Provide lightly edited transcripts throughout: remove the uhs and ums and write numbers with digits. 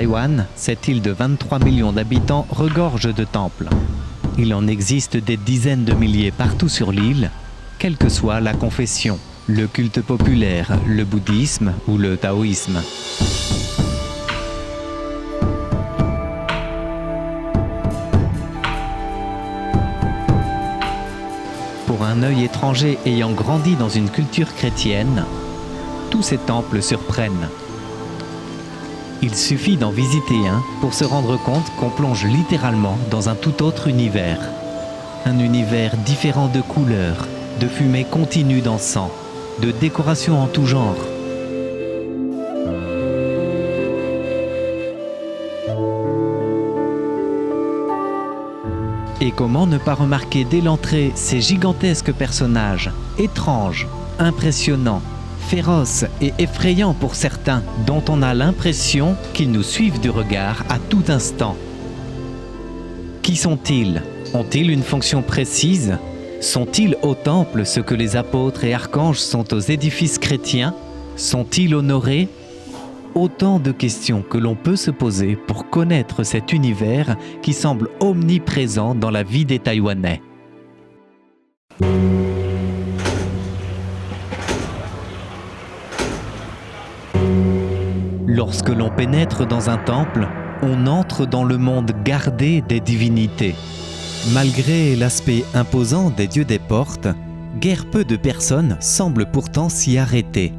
Taïwan, cette île de 23 millions d'habitants regorge de temples. Il en existe des dizaines de milliers partout sur l'île, quelle que soit la confession, le culte populaire, le bouddhisme ou le taoïsme. Pour un œil étranger ayant grandi dans une culture chrétienne, tous ces temples surprennent. Il suffit d'en visiter un pour se rendre compte qu'on plonge littéralement dans un tout autre univers. Un univers différent de couleurs, de fumée continue d'encens, de décorations en tout genre. Et comment ne pas remarquer dès l'entrée ces gigantesques personnages, étranges, impressionnants, féroces et effrayants pour certains, dont on a l'impression qu'ils nous suivent du regard à tout instant. Qui sont-ils? Ont-ils une fonction précise? Sont-ils au temple ce que les apôtres et archanges sont aux édifices chrétiens? Sont-ils honorés? Autant de questions que l'on peut se poser pour connaître cet univers qui semble omniprésent dans la vie des Taïwanais. Lorsque l'on pénètre dans un temple, on entre dans le monde gardé des divinités. Malgré l'aspect imposant des dieux des portes, guère peu de personnes semblent pourtant s'y arrêter.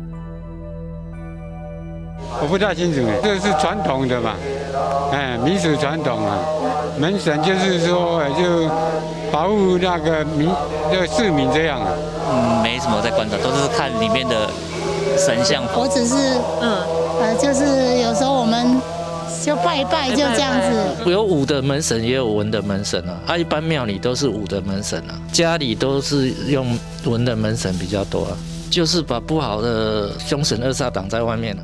我不大清楚，这是传统的嘛，民俗传统啊。门神就是说，就保护那个市民这样啊。没什么在观察，都是看里面的神像。我只是就是有时候我们就拜一拜，就这样子。有武的门神，也有文的门神啊。一般庙里都是武的门神啊，家里都是用文的门神比较多啊，就是把不好的凶神恶煞挡在外面了。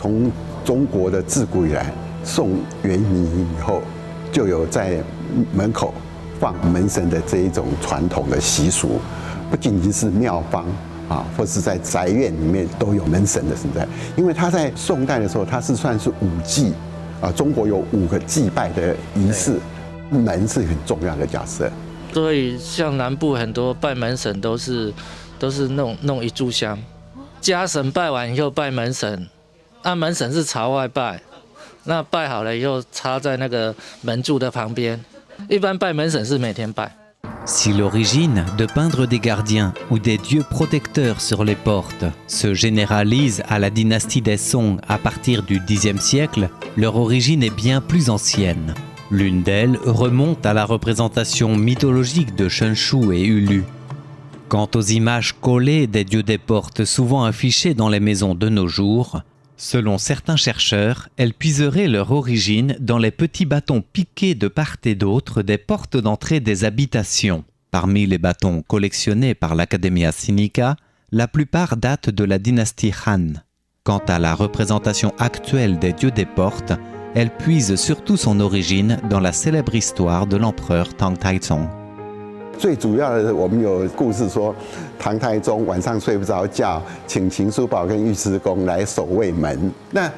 从中国的自古以来，宋元明以后，就有在门口放门神的这一种传统的习俗，不仅仅是庙方啊，或是在宅院里面都有门神的存在。因为他在宋代的时候，他是算是五祭啊，中国有5个祭拜的仪式，门是很重要的角色。所以像南部很多拜门神都是弄一炷香，家神拜完以后拜门神。 那门神是朝外拜，那拜好了以后插在那个门柱的旁边。一般拜门神是每天拜。 Si l'origine de peindre des gardiens ou des dieux protecteurs sur les portes se généralise à la dynastie des Song à partir du Xe siècle, leur origine est bien plus ancienne. L'une d'elles remonte à la représentation mythologique de Shenshu et Ulu. Quant aux images collées des dieux des portes souvent affichées dans les maisons de nos jours, selon certains chercheurs, elles puiseraient leur origine dans les petits bâtons piqués de part et d'autre des portes d'entrée des habitations. Parmi les bâtons collectionnés par l'Academia Sinica, la plupart datent de la dynastie Han. Quant à la représentation actuelle des dieux des portes, elle puise surtout son origine dans la célèbre histoire de l'empereur Tang Taizong. 最主要的，我们有故事说，唐太宗晚上睡不着觉，请秦叔宝跟尉迟恭来守卫门。那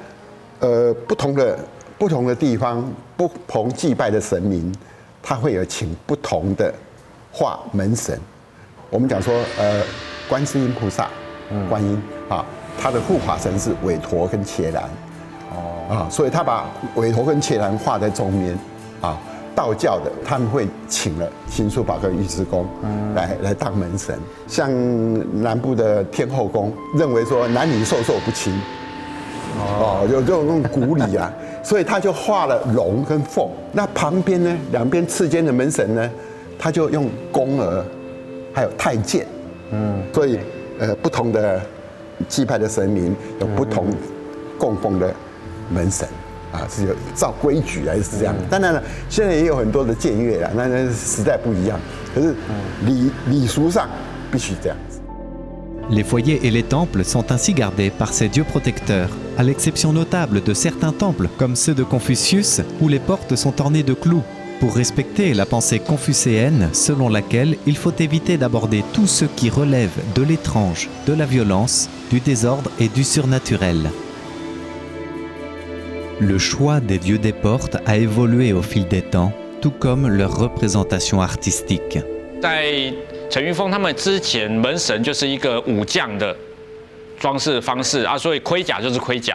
不同的地方，不同祭拜的神明，他会有请不同的画门神。我们讲说，观世音菩萨，观音啊，他的护法神是韦陀跟伽蓝，所以他把韦陀跟伽蓝画在中间啊。 道教的他们会请了秦叔宝跟尉迟恭来当门神，像南部的天后宫认为说男女授受不亲，有这种古礼啊，所以他就画了龙跟凤。那旁边呢，两边次间的门神呢，他就用宫娥还有太监，所以不同的祭拜的神明有不同供奉的门神。 啊，是有照规矩还是这样？当然了，现在也有很多的僭越啦，那时代不一样。可是礼俗上必须这样子。 Les foyers et les temples sont ainsi gardés par ces dieux protecteurs, à l'exception notable de certains temples comme ceux de Confucius où les portes sont ornées de clous, pour respecter la pensée confucéenne selon laquelle il faut éviter d'aborder tout ce qui relève de l'étrange, de la violence, du désordre et du surnaturel. Le choix des dieux des portes a évolué au fil des temps, tout comme leur représentation artistique. 在陈玉峰他们之前，门神就是一个武将的装饰方式啊，所以盔甲就是盔甲。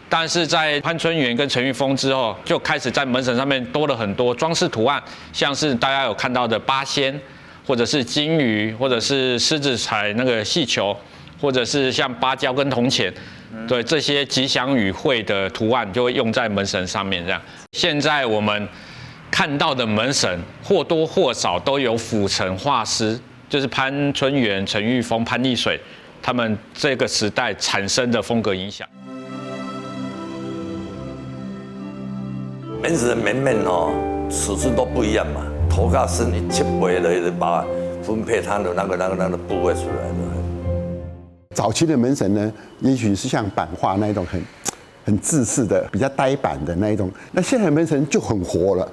但是在潘春元跟陈玉峰之后，就开始在门神上面多了很多装饰图案，像是大家有看到的八仙，或者是金鱼，或者是狮子踩那个气球，或者是像芭蕉跟铜钱，对这些吉祥与会的图案就会用在门神上面。这样，现在我们看到的门神或多或少都有府城画师，就是潘春元、陈玉峰、潘丽水他们这个时代产生的风格影响。门神的门面哦，尺寸都不一样嘛，头跟身体切回的，把它分配它的那个部位出来的。早期的门神呢，也许是像版画那一种很自式的、比较呆板的那一种。那现在的门神就很活了。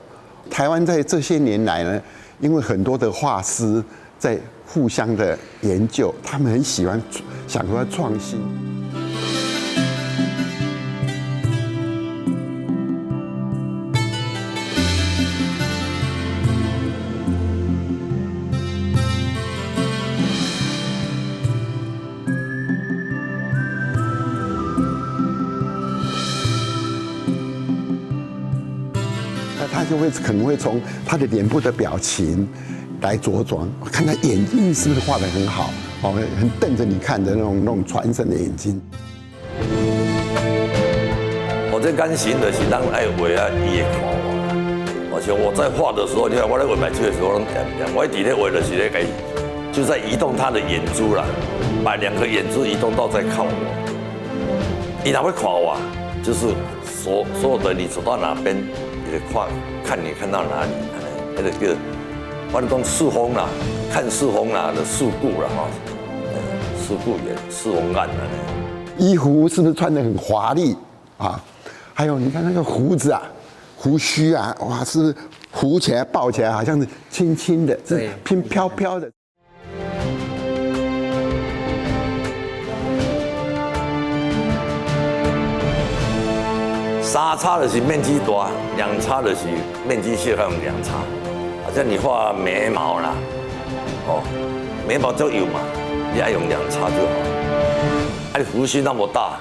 台湾在这些年来呢，因为很多的画师在互相的研究，他们很喜欢想说创新。他就会可能会从他的脸部的表情来着装，看他眼睛是不是画得很好，哦，很瞪着你看的那种传神的眼睛。我这感情就是咱爱画啊，伊会看我。而且我在画的时候，你看我在画白纸的时候，我一直在画就是在就在移动他的眼珠啦，把两个眼珠移动到在看我。伊哪会看我？就是所有的你走到哪边。看你看到哪里，那个叫我讲四风啦，看四风啦的四顾啦哈，四顾眼、四风眼啦。衣服是不是穿得很华丽啊？还有你看那个胡子啊，胡须啊，哇，是不是糊起来、抱起来，好像是轻轻的，是偏飘飘的。三叉就是面积大，两叉就是面积小，还用两叉。好像你画眉毛啦，哦，眉毛就有嘛，你爱用两叉就好。你胡须那么大，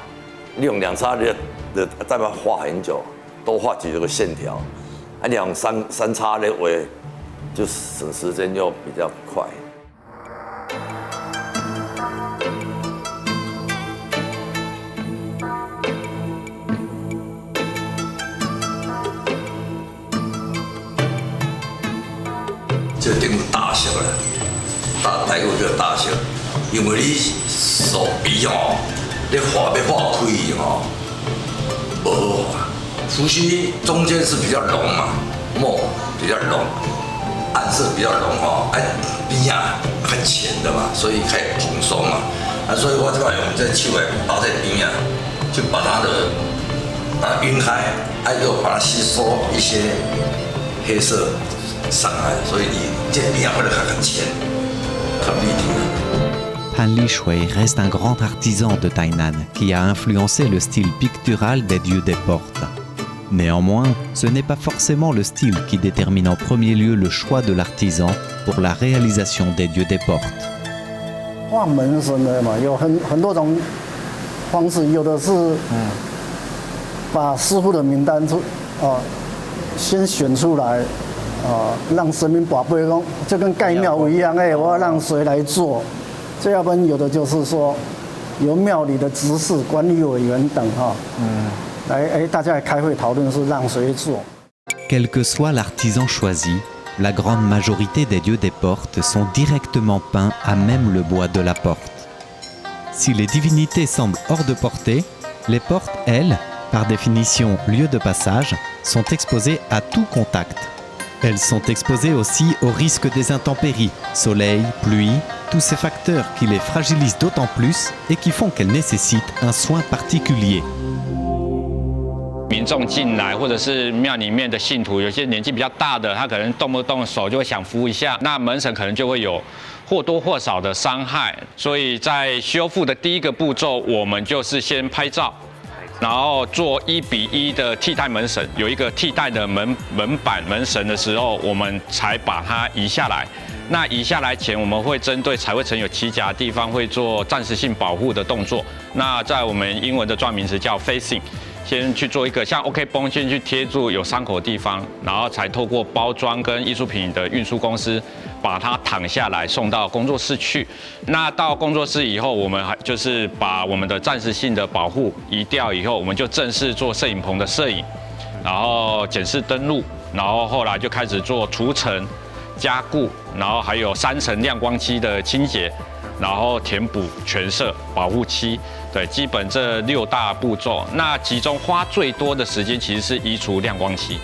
你用两叉，你再把它画很久，多画几个线条。你用三叉的画，就省时间又比较快。这顶大小啦，大概叫大小，因为你手臂哦，你画要画开哦，不好画。胡须中间是比较浓嘛，墨比较浓，暗色比较浓哦，边啊很浅的嘛，所以可以蓬松嘛。所以我就要用这手来包在边啊，就把它晕开，又把它吸收一些黑色。Han Lishui reste un grand artisan de Tainan qui a influencé le style pictural des dieux des portes. Néanmoins, ce n'est pas forcément le style qui détermine en premier lieu le choix de l'artisan pour la réalisation des dieux des portes. 画门神的嘛，有很多种方式，有的是把师傅的名单先选出来。让神明宝贝公就跟盖庙一样，我要让谁来做？这要不然有的就是说，由庙里的执事、管理委员等来大家来开会讨论是让谁做。Quel que soit l'artisan choisi, la grande majorité des dieux des portes sont directement peints à même le bois de la porte. Si les divinités semblent hors de portée, les portes, elles, par définition lieu de passage, sont exposées à tout contact. Elles sont exposées aussi au risque des intempéries, soleil, pluie, tous ces facteurs qui les fragilisent d'autant plus et qui font qu'elles nécessitent un soin particulier. 民众进来，或者是庙里面的信徒，有些年纪比较大的，他可能动不动手就会想扶一下，那门神可能就会有或多或少的伤害。所以在修复的第一个步骤，我们就是先拍照，然后做1:1的替代门神，有一个替代的门板门神的时候，我们才把它移下来。那移下来前，我们会针对才会曾有起甲的地方会做暂时性保护的动作。那在我们英文的专名词叫 facing， 先去做一个像 OK 绷，先去贴住有伤口的地方，然后才透过包装跟艺术品的运输公司把它躺下来送到工作室去。那到工作室以后，我们还就是把我们的暂时性的保护移掉以后，我们就正式做摄影棚的摄影，然后检视登录，然后后来就开始做除尘、加固，然后还有3层亮光漆的清洁，然后填补、全色、保护漆，对，基本这6大步骤。那其中花最多的时间其实是移除亮光漆。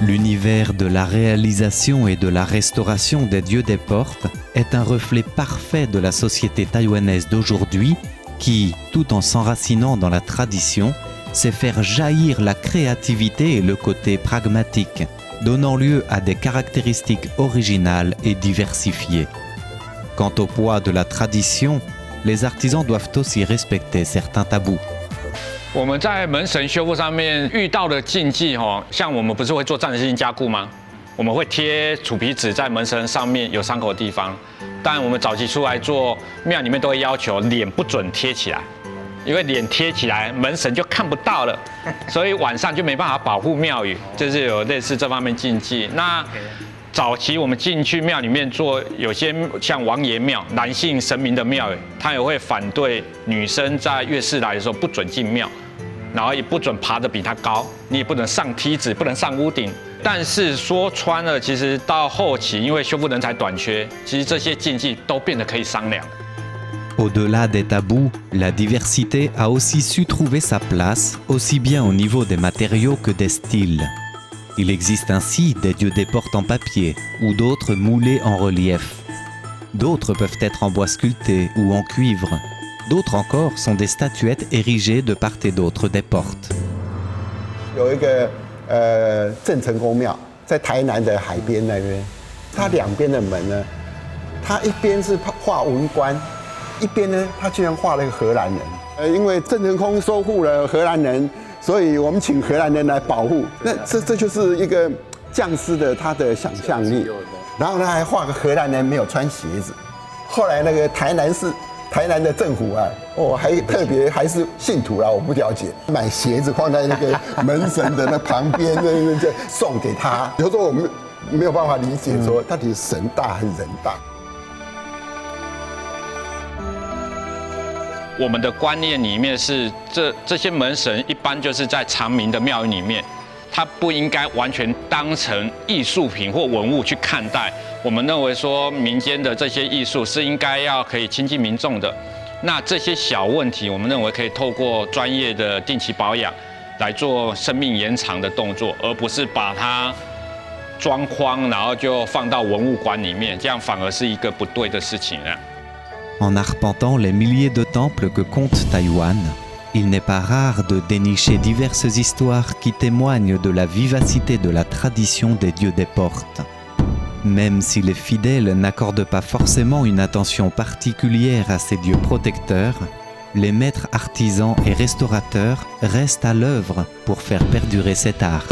L'univers de la réalisation et de la restauration des dieux des portes est un reflet parfait de la société taïwanaise d'aujourd'hui qui, tout en s'enracinant dans la tradition, sait faire jaillir la créativité et le côté pragmatique, donnant lieu à des caractéristiques originales et diversifiées. Quant au poids de la tradition, les artisans doivent aussi respecter certains tabous. 我们在门神修复上面遇到的禁忌像我们不是会做暂时性加固吗？我们会贴楚皮纸在门神上面有伤口的地方，但我们早期出来做庙里面都会要求脸不准贴起来，因为脸贴起来门神就看不到了，所以晚上就没办法保护庙宇，就是有类似这方面禁忌。那早期我们进去庙里面做，有些像王爷庙、男性神明的庙宇，他也会反对女生在月事来的时候不准进庙，然后也不准爬得比他高，你也不能上梯子，不能上屋顶。但是说穿了，其实到后期因为修复人才短缺，其实这些禁忌都变得可以商量。Au-delà des tabous, la diversité a aussi su trouver sa place, aussi bien au niveau des matériaux que des styles. Il existe ainsi des dieux des portes en papier ou d'autres moulés en relief. D'autres peuvent être en bois sculpté ou en cuivre. D'autres encore sont des statuettes érigées de part et d'autre des portes. 有一个郑成功庙在台南的海边那边，它两边的门呢，它一边是画文官，一边呢它居然画了一个荷兰人。因为郑成功收复了荷兰人。所以我们请荷兰人来保护，那这就是一个匠师的他的想象力。然后呢，还画个荷兰人没有穿鞋子。后来那个台南的政府啊，还特别还是信徒啦，我不了解，买鞋子放在那个门神的那旁边，就送给他。有时候我们没有办法理解说到底是神大还是人大。我们的观念里面是这些门神一般就是在常民的庙宇里面，它不应该完全当成艺术品或文物去看待。我们认为说民间的这些艺术是应该要可以亲近民众的。那这些小问题，我们认为可以透过专业的定期保养来做生命延长的动作，而不是把它装框然后就放到文物馆里面，这样反而是一个不对的事情啊。En arpentant les milliers de temples que compte Taïwan, il n'est pas rare de dénicher diverses histoires qui témoignent de la vivacité de la tradition des dieux des portes. Même si les fidèles n'accordent pas forcément une attention particulière à ces dieux protecteurs, les maîtres artisans et restaurateurs restent à l'œuvre pour faire perdurer cet art.